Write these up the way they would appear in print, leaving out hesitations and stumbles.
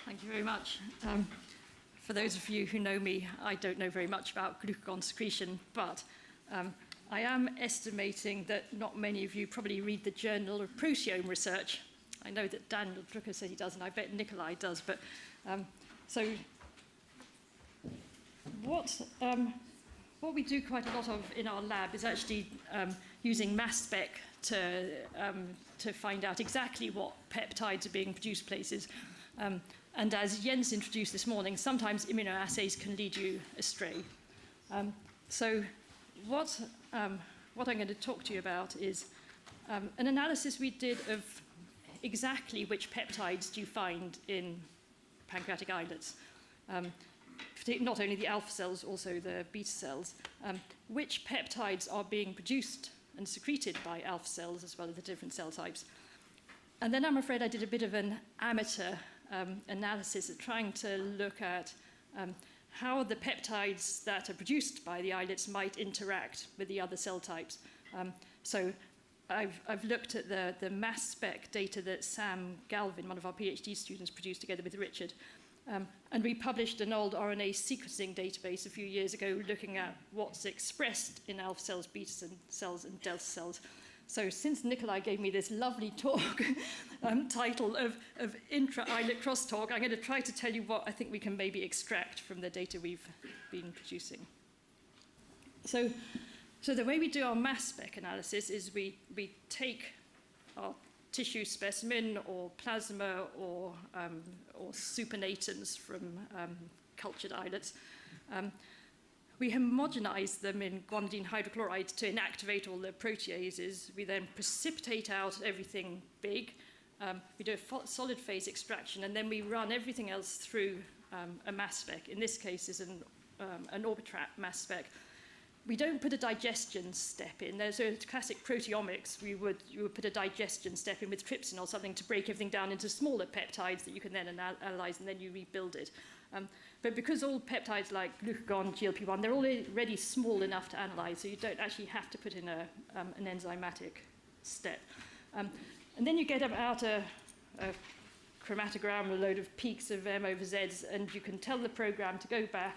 Thank you very much. For those of you who know me, I don't know very much about glucagon secretion, but I am estimating that not many of you probably read the Journal of Proteome Research. I know that Daniel Drucker says he does, and I bet Nikolai does, but so what we do quite a lot of in our lab is actually using mass spec to find out exactly what peptides are being produced places. And as Jens introduced this morning, sometimes immunoassays can lead you astray. So what I'm going to talk to you about is an analysis we did of exactly which peptides do you find in pancreatic islets. Not only the alpha cells, also the beta cells. Which peptides are being produced and secreted by alpha cells as well as the different cell types. And then I'm afraid I did a bit of an amateur analysis of trying to look at how the peptides that are produced by the islets might interact with the other cell types. So I've looked at the mass spec data that Sam Galvin, one of our PhD students, produced together with Richard. And we published an old RNA sequencing database a few years ago looking at what's expressed in alpha cells, beta cells, and delta cells. So since Nikolai gave me this lovely talk title of intra-islet crosstalk, I'm going to try to tell you what I think we can maybe extract from the data we've been producing. So the way we do our mass spec analysis is we take our tissue specimen or plasma or supernatants from cultured islets. We homogenize them in guanidine hydrochloride to inactivate all the proteases. We then precipitate out everything big. We do a solid phase extraction, and then we run everything else through a mass spec. In this case, is an Orbitrap mass spec. We don't put a digestion step in. There's a classic proteomics. You would put a digestion step in with trypsin or something to break everything down into smaller peptides that you can then analyze, and then you rebuild it. But because all peptides like glucagon, GLP-1, they're already small enough to analyze, so you don't actually have to put in an enzymatic step. And then you get out a chromatogram, a load of peaks of M over Zs, and you can tell the program to go back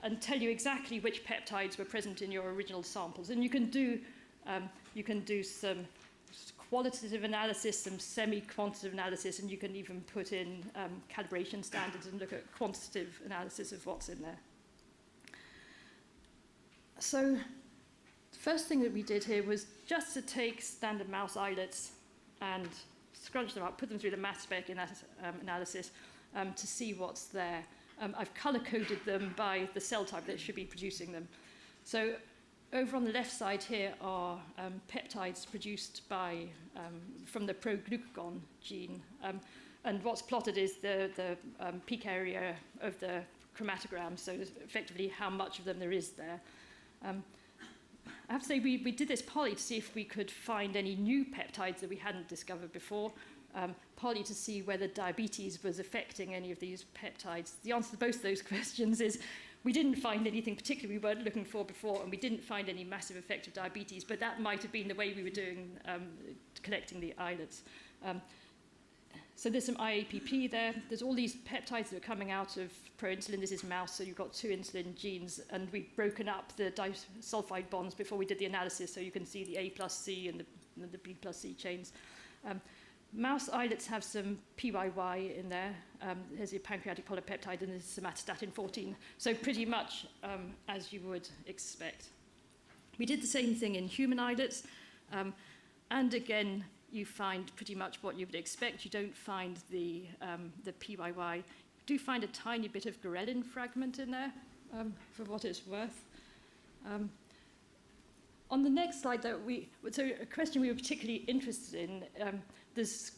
and tell you exactly which peptides were present in your original samples. And you can do some qualitative analysis, some semi-quantitative analysis, and you can even put in calibration standards and look at quantitative analysis of what's in there. So the first thing that we did here was just to take standard mouse islets and scrunch them up, put them through the mass spec analysis to see what's there. I've color-coded them by the cell type that should be producing them. So over on the left side here are peptides produced from the pro-glucagon gene. And what's plotted is the peak area of the chromatogram, so effectively how much of them there is there. I have to say we did this partly to see if we could find any new peptides that we hadn't discovered before. Partly to see whether diabetes was affecting any of these peptides. The answer to both of those questions is we didn't find anything particularly we weren't looking for before, and we didn't find any massive effect of diabetes, but that might have been the way we were doing collecting the islets. So there's some IAPP there. There's all these peptides that are coming out of proinsulin. This is mouse, so you've got 2 insulin genes, and we've broken up the disulfide bonds before we did the analysis, so you can see the A plus C and the B plus C chains. Mouse islets have some PYY in there. There's a pancreatic polypeptide and there's somatostatin 14. So pretty much as you would expect. We did the same thing in human islets. And again, you find pretty much what you would expect. You don't find the PYY. You do find a tiny bit of ghrelin fragment in there, for what it's worth. On the next slide, so a question we were particularly interested in, there's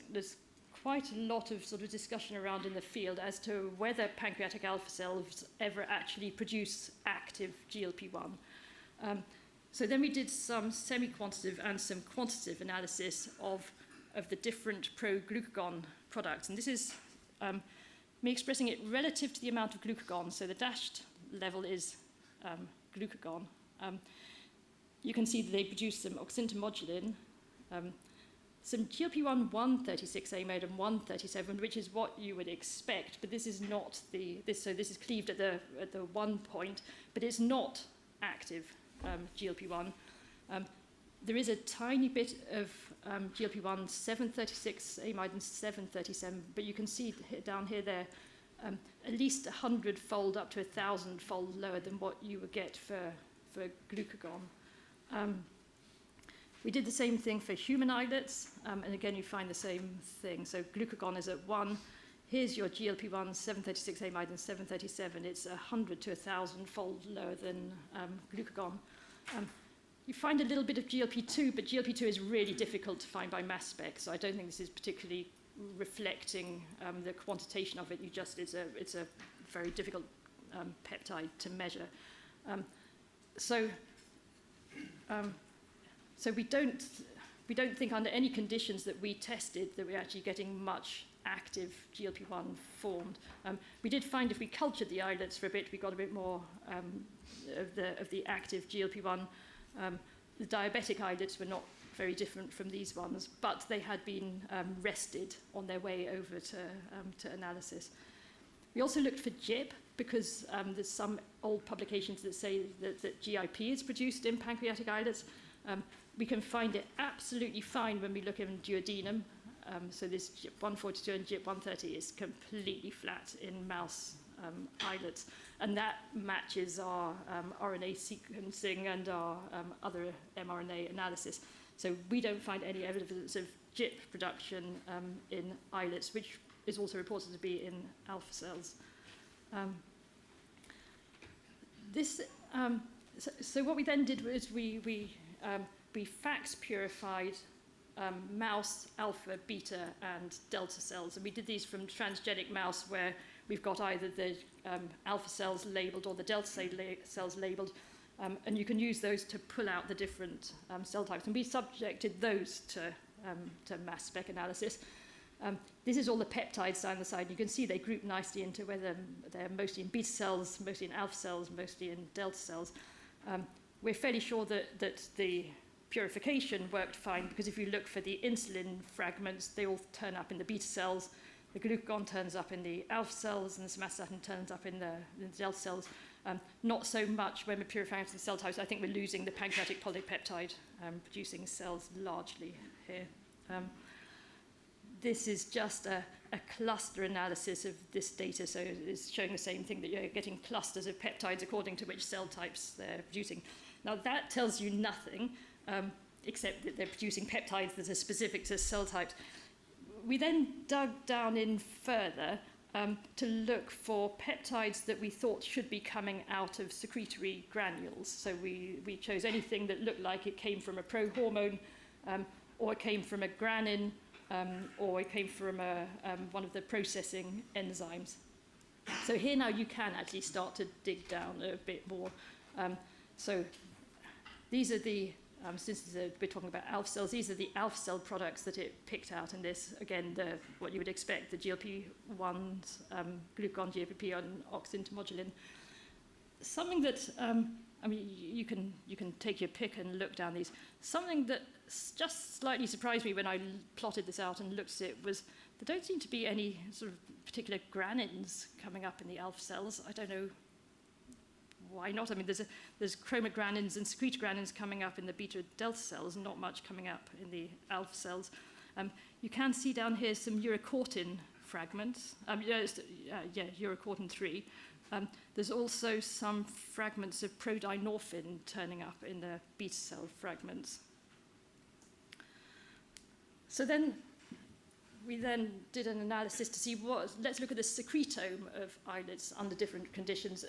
quite a lot of sort of discussion around in the field as to whether pancreatic alpha cells ever actually produce active GLP-1. So then we did some semi-quantitative and some quantitative analysis of the different pro-glucagon products. And this is me expressing it relative to the amount of glucagon. So the dashed level is glucagon. You can see that they produce some oxyntomodulin. some GLP-1 136A mode and 137, which is what you would expect, but this is not so this is cleaved at the 1 point, but it's not active GLP-1. There is a tiny bit of GLP-1 736amide and 737, but you can see down here they're at least 100-fold up to 1,000-fold lower than what you would get for glucagon. We did the same thing for human islets, and again you find the same thing. So glucagon is at 1. Here's your GLP-1 736amide and 737. It's 100 to 1,000-fold lower than glucagon. You find a little bit of GLP-2, but GLP-2 is really difficult to find by mass spec, so I don't think this is particularly reflecting the quantitation of it. It's a very difficult peptide to measure. So we don't think under any conditions that we tested that we're actually getting much active GLP-1 formed. We did find if we cultured the islets for a bit, we got a bit more of the active GLP-1. The diabetic islets were not very different from these ones, but they had been rested on their way over to analysis. We also looked for GIP because there's some old publications that say that GIP is produced in pancreatic islets. We can find it absolutely fine when we look in duodenum. So this GIP 142 and GIP 130 is completely flat in mouse islets, and that matches our RNA sequencing and our other mRNA analysis. So we don't find any evidence of GIP production in islets, which is also reported to be in alpha cells. So what we then did was we fax purified mouse alpha, beta, and delta cells, and we did these from transgenic mouse where we've got either the alpha cells labeled or the delta cells labeled, and you can use those to pull out the different cell types, and we subjected those to mass spec analysis. This is all the peptides down the side. You can see they group nicely into whether they're mostly in beta cells, mostly in alpha cells, mostly in delta cells. We're fairly sure that the purification worked fine, because if you look for the insulin fragments, they all turn up in the beta cells. The glucagon turns up in the alpha cells, and the somatostatin turns up in the delta cells. Not so much when we're purifying the cell types. I think we're losing the pancreatic polypeptide producing cells largely here. This is just a cluster analysis of this data, so it's showing the same thing, that you're getting clusters of peptides according to which cell types they're producing. Now that tells you nothing, except that they're producing peptides that are specific to cell types. We then dug down in further to look for peptides that we thought should be coming out of secretory granules. So we chose anything that looked like it came from a prohormone, or it came from a granin, or it came from one of the processing enzymes. So here now you can actually start to dig down a bit more. So these are the, since we're talking about alpha cells, these are the alpha cell products that it picked out in this. Again, what you would expect, the GLP-1s, glucagon, GAPP, and oxyntomodulin. Something that, I mean, you can take your pick and look down these. Something that just slightly surprised me when I plotted this out and looked at it was there don't seem to be any sort of particular granins coming up in the alpha cells. I don't know why not. I mean, there's chromogranins and secretogranins coming up in the beta delta cells, not much coming up in the alpha cells. You can see down here some urocortin fragments. Urocortin 3. There's also some fragments of prodynorphin turning up in the beta cell fragments. So then we did an analysis to see let's look at the secretome of islets under different conditions.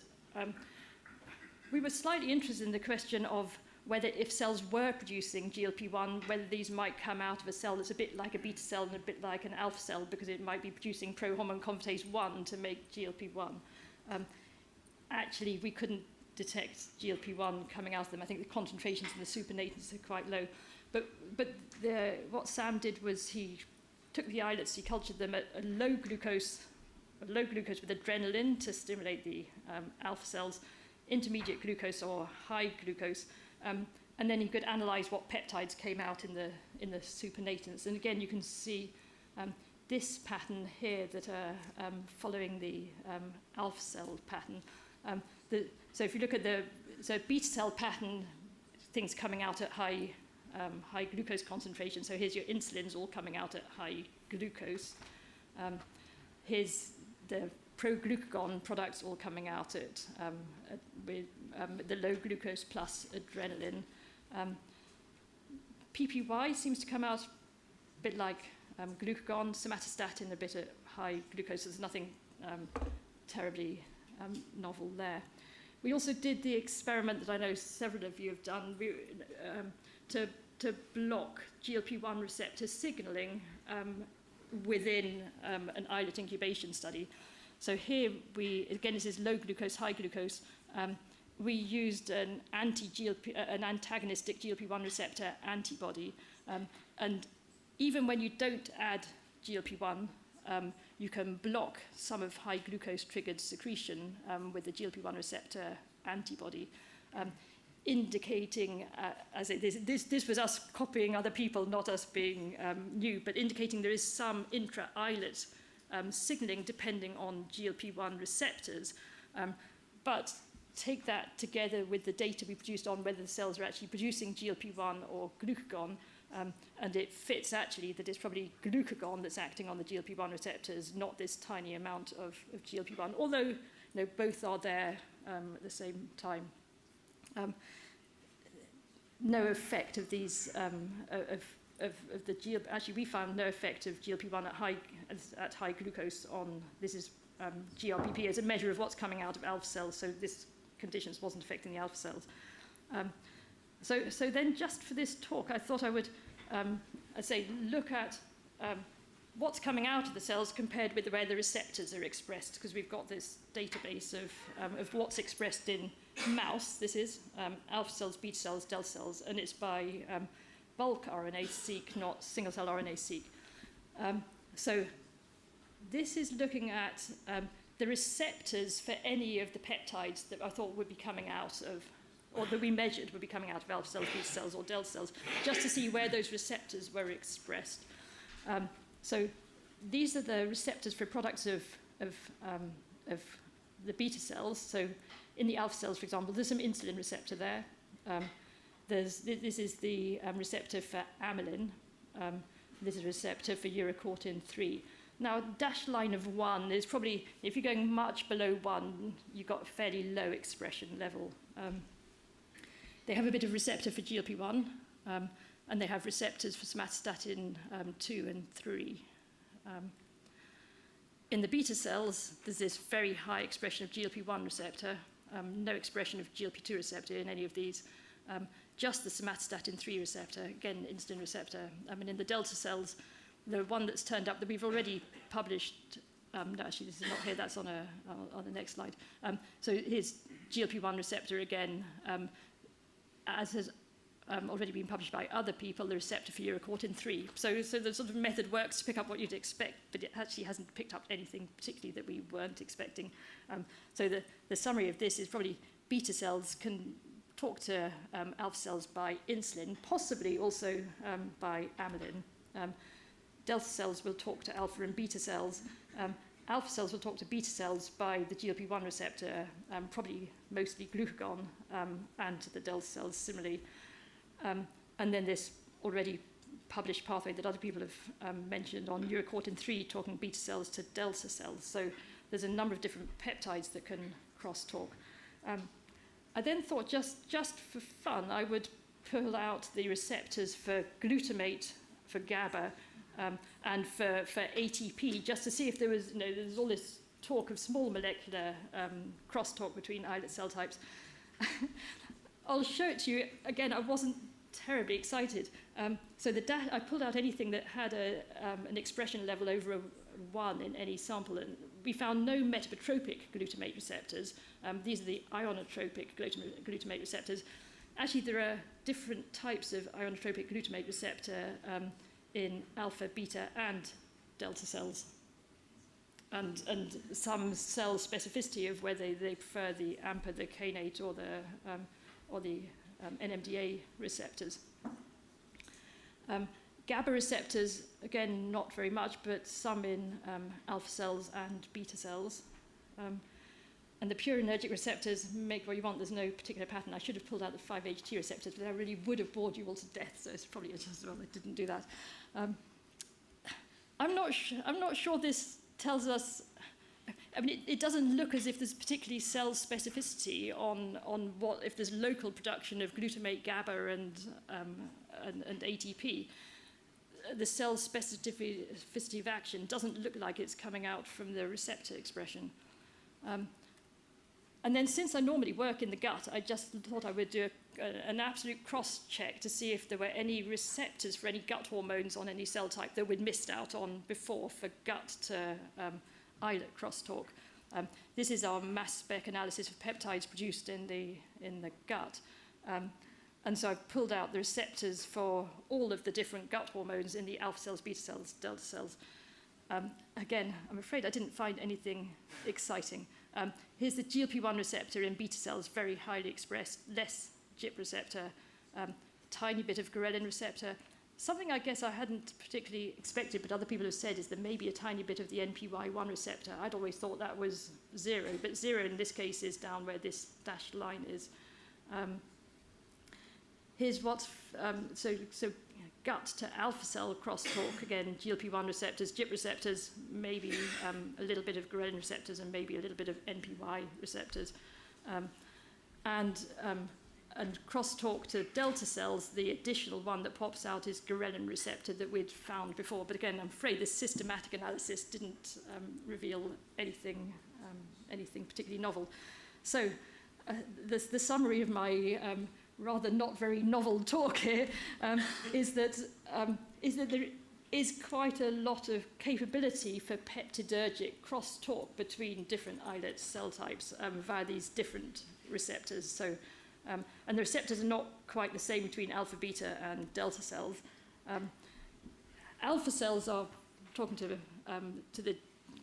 We were slightly interested in the question of whether if cells were producing GLP-1, whether these might come out of a cell that's a bit like a beta cell and a bit like an alpha cell, because it might be producing prohormone convertase 1 to make GLP-1. Actually, we couldn't detect GLP-1 coming out of them. I think the concentrations in the supernatants are quite low. But what Sam did was he took the islets, he cultured them at a low glucose with adrenaline to stimulate the alpha cells, intermediate glucose or high glucose, and then you could analyze what peptides came out in the supernatants. And again, you can see this pattern here that are following the alpha cell pattern. So if you look at the beta cell pattern, things coming out at high glucose concentration. So here's your insulins all coming out at high glucose. Here's the pro-glucagon products all coming out with the low glucose plus adrenaline. PPY seems to come out a bit like glucagon, somatostatin a bit at high glucose. There's nothing terribly novel there. We also did the experiment that I know several of you have done to block GLP-1 receptor signaling within an islet incubation study. So here again, this is low glucose, high glucose. We used an antagonistic GLP-1 receptor antibody. And even when you don't add GLP-1, you can block some of high glucose triggered secretion with the GLP-1 receptor antibody, indicating, this was us copying other people, not us being new, but indicating there is some intra-islet signaling depending on GLP-1 receptors. But take that together with the data we produced on whether the cells are actually producing GLP-1 or glucagon, and it fits actually that it's probably glucagon that's acting on the GLP-1 receptors, not this tiny amount of GLP-1, although both are there at the same time. No effect of these, actually we found no effect of GLP-1 at high glucose on, this is GRPP as a measure of what's coming out of alpha cells, so this conditions wasn't affecting the alpha cells. So then just for this talk, I thought I would, look at what's coming out of the cells compared with where the receptors are expressed, because we've got this database of what's expressed in mouse. This is alpha cells, beta cells, delta cells, and it's by bulk RNA-seq, not single-cell RNA-seq. So this is looking at the receptors for any of the peptides that I thought would be coming out of, or that we measured would be coming out of alpha cells, beta cells, or delta cells, just to see where those receptors were expressed. So these are the receptors for products of the beta cells. So in the alpha cells, for example, there's some insulin receptor there. This is the receptor for amylin. This is a receptor for urocortin 3. Now, dashed line of 1 is probably, if you're going much below 1, you've got a fairly low expression level. They have a bit of receptor for GLP-1, and they have receptors for somatostatin 2 and 3. In the beta cells, there's this very high expression of GLP-1 receptor, no expression of GLP-2 receptor in any of these, just the somatostatin 3 receptor, again, insulin receptor. In the delta cells, the one that's turned up that we've already published, no, actually this is not here, that's on the next slide. So here's GLP-1 receptor again, as has already been published by other people, the receptor for urocortin 3. So the sort of method works to pick up what you'd expect, but it actually hasn't picked up anything particularly that we weren't expecting. So the summary of this is probably beta cells can talk to alpha cells by insulin, possibly also by amylin. Delta cells will talk to alpha and beta cells. Alpha cells will talk to beta cells by the GLP-1 receptor, probably mostly glucagon, and to the delta cells similarly. And then this already published pathway that other people have mentioned on urocortin 3 talking beta cells to delta cells. So there's a number of different peptides that can cross-talk. I then thought just for fun, I would pull out the receptors for glutamate, for GABA, and for ATP, just to see if there was, there's all this talk of small molecular crosstalk between islet cell types. I'll show it to you. Again, I wasn't terribly excited. So I pulled out anything that had an expression level over 1 in any sample, and we found no metabotropic glutamate receptors. These are the ionotropic glutamate receptors. Actually, there are different types of ionotropic glutamate receptor in alpha, beta, and delta cells, and some cell specificity of whether they prefer the AMPA, the kainate, or the NMDA receptors. GABA receptors, again, not very much, but some in alpha cells and beta cells. And the purinergic receptors make what you want. There's no particular pattern. I should have pulled out the 5-HT receptors, but I really would have bored you all to death, so it's probably just as well I didn't do that. I'm not sure this tells us. I mean, it doesn't look as if there's particularly cell specificity on what, if there's local production of glutamate, GABA, and ATP. The cell specificity of action doesn't look like it's coming out from the receptor expression. And then since I normally work in the gut, I just thought I would do an absolute cross-check to see if there were any receptors for any gut hormones on any cell type that we'd missed out on before for gut to islet crosstalk. This is our mass spec analysis of peptides produced in the gut. And so I've pulled out the receptors for all of the different gut hormones in the alpha cells, beta cells, delta cells. Again, I'm afraid I didn't find anything exciting. Here's the GLP-1 receptor in beta cells, very highly expressed, less GIP receptor, tiny bit of ghrelin receptor. Something I guess I hadn't particularly expected, but other people have said, is there may be a tiny bit of the NPY1 receptor. I'd always thought that was 0, but 0 in this case is down where this dashed line is. Here's what's, so gut to alpha cell crosstalk, again, GLP-1 receptors, GIP receptors, maybe a little bit of ghrelin receptors, and maybe a little bit of NPY receptors. And crosstalk to delta cells, the additional one that pops out is ghrelin receptor that we'd found before. But again, I'm afraid this systematic analysis didn't reveal anything particularly novel. So the summary of my rather not very novel talk here is that there is quite a lot of capability for peptidergic crosstalk between different islet cell types via these different receptors. So, and the receptors are not quite the same between alpha, beta, and delta cells. Alpha cells are talking to the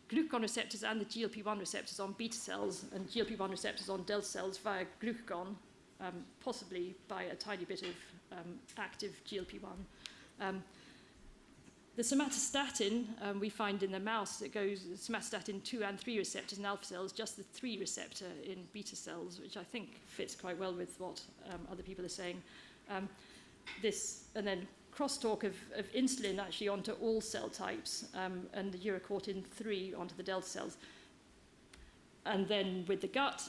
glucagon receptors and the GLP-1 receptors on beta cells, and GLP-1 receptors on delta cells via glucagon, possibly by a tiny bit of active GLP-1. The somatostatin we find in the mouse, it goes somatostatin 2 and 3 receptors in alpha cells, just the 3 receptor in beta cells, which I think fits quite well with what other people are saying. And then crosstalk of insulin actually onto all cell types, and the urocortin 3 onto the delta cells. And then with the gut,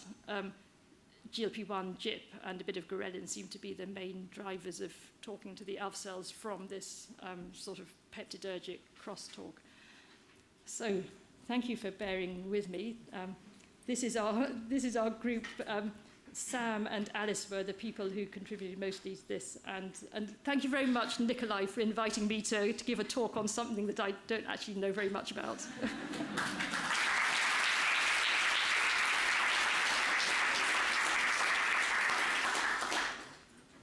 GLP-1, GIP, and a bit of ghrelin seem to be the main drivers of talking to the alpha cells from this sort of peptidergic crosstalk. So thank you for bearing with me. This is our group. Sam and Alice were the people who contributed mostly to this. And thank you very much, Nikolai, for inviting me to give a talk on something that I don't actually know very much about.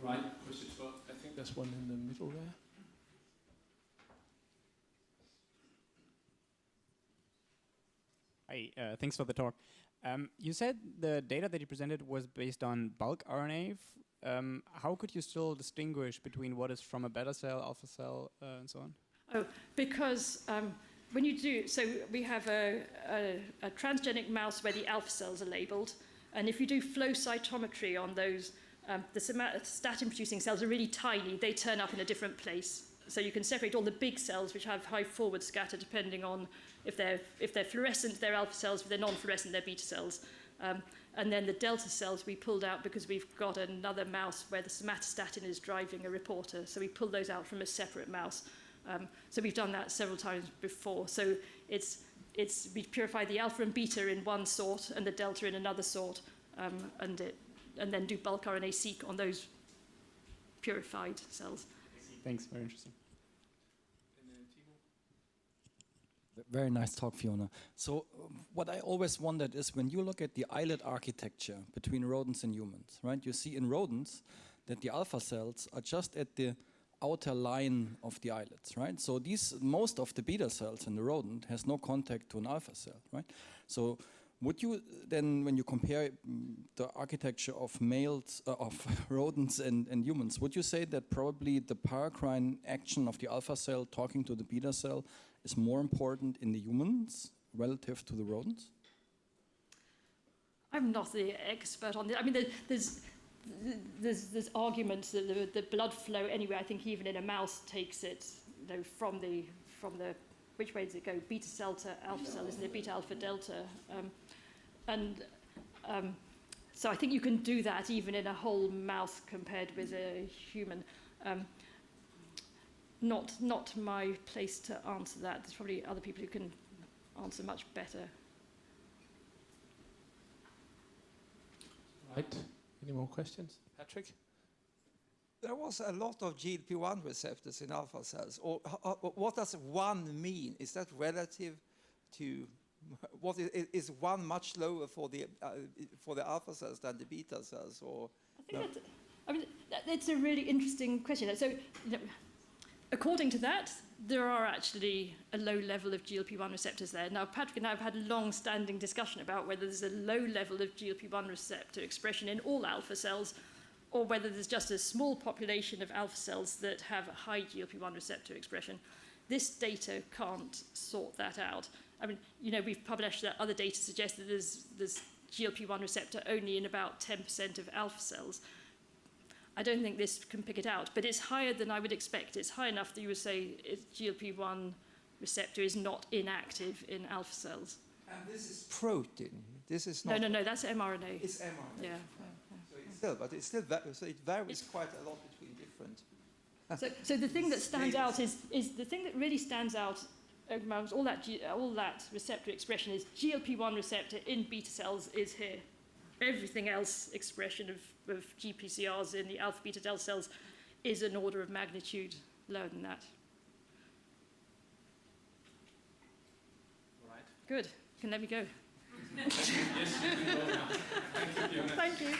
Right, questions for, I think there's one in the middle there. Hi, thanks for the talk. You said the data that you presented was based on bulk RNA. How could you still distinguish between what is from a beta cell, alpha cell, and so on? Oh, because when you do, so we have a transgenic mouse where the alpha cells are labeled, and if you do flow cytometry on those, the somatostatin-producing cells are really tiny. They turn up in a different place. So you can separate all the big cells, which have high forward scatter, depending on if they're fluorescent, they're alpha cells. If they're non-fluorescent, they're beta cells. And then the delta cells we pulled out because we've got another mouse where the somatostatin is driving a reporter. So we pulled those out from a separate mouse. So we've done that several times before. So we purify the alpha and beta in one sort and the delta in another sort, and then do bulk RNA-seq on those purified cells. Thanks, very interesting. Very nice talk, Fiona. So what I always wondered is when you look at the islet architecture between rodents and humans, right? You see in rodents that the alpha cells are just at the outer line of the islets, right? So most of the beta cells in the rodent has no contact to an alpha cell, right? So Would you then, when you compare the architecture of males, of rodents and humans, would you say that probably the paracrine action of the alpha cell talking to the beta cell is more important in the humans relative to the rodents? I'm not the expert on this. I mean, there's arguments that the blood flow anyway. I think even in a mouse takes it, you know, from the which way does it go? Beta cell to alpha cell, isn't it? Beta alpha delta. So I think you can do that even in a whole mouse compared with a human. Not my place to answer that. There's probably other people who can answer much better. Right. Any more questions? Patrick? There was a lot of GLP-1 receptors in alpha cells. Or what does one mean? Is that relative to what is one much lower for the alpha cells than the beta cells? Or I mean, it's a really interesting question. So, you know, according to that, there are actually a low level of GLP-1 receptors there. Now, Patrick and I have had a long-standing discussion about whether there's a low level of GLP-1 receptor expression in all alpha cells, or whether there's just a small population of alpha cells that have a high GLP-1 receptor expression. This data can't sort that out. I mean, you know, we've published that other data suggests that there's GLP-1 receptor only in about 10% of alpha cells. I don't think this can pick it out, but it's higher than I would expect. It's high enough that you would say GLP-1 receptor is not inactive in alpha cells. And this is protein. This is not. No, that's mRNA. It's mRNA. Yeah. But it still so it varies quite a lot between different. So the thing that stands out is the thing that really stands out amongst all that receptor expression is GLP-1 receptor in beta cells is here. Everything else, expression of GPCRs in the alpha beta delta cells, is an order of magnitude lower than that. Right. Good. You can let me go. Yes, you can go now. Thank you, Fiona. Thank you.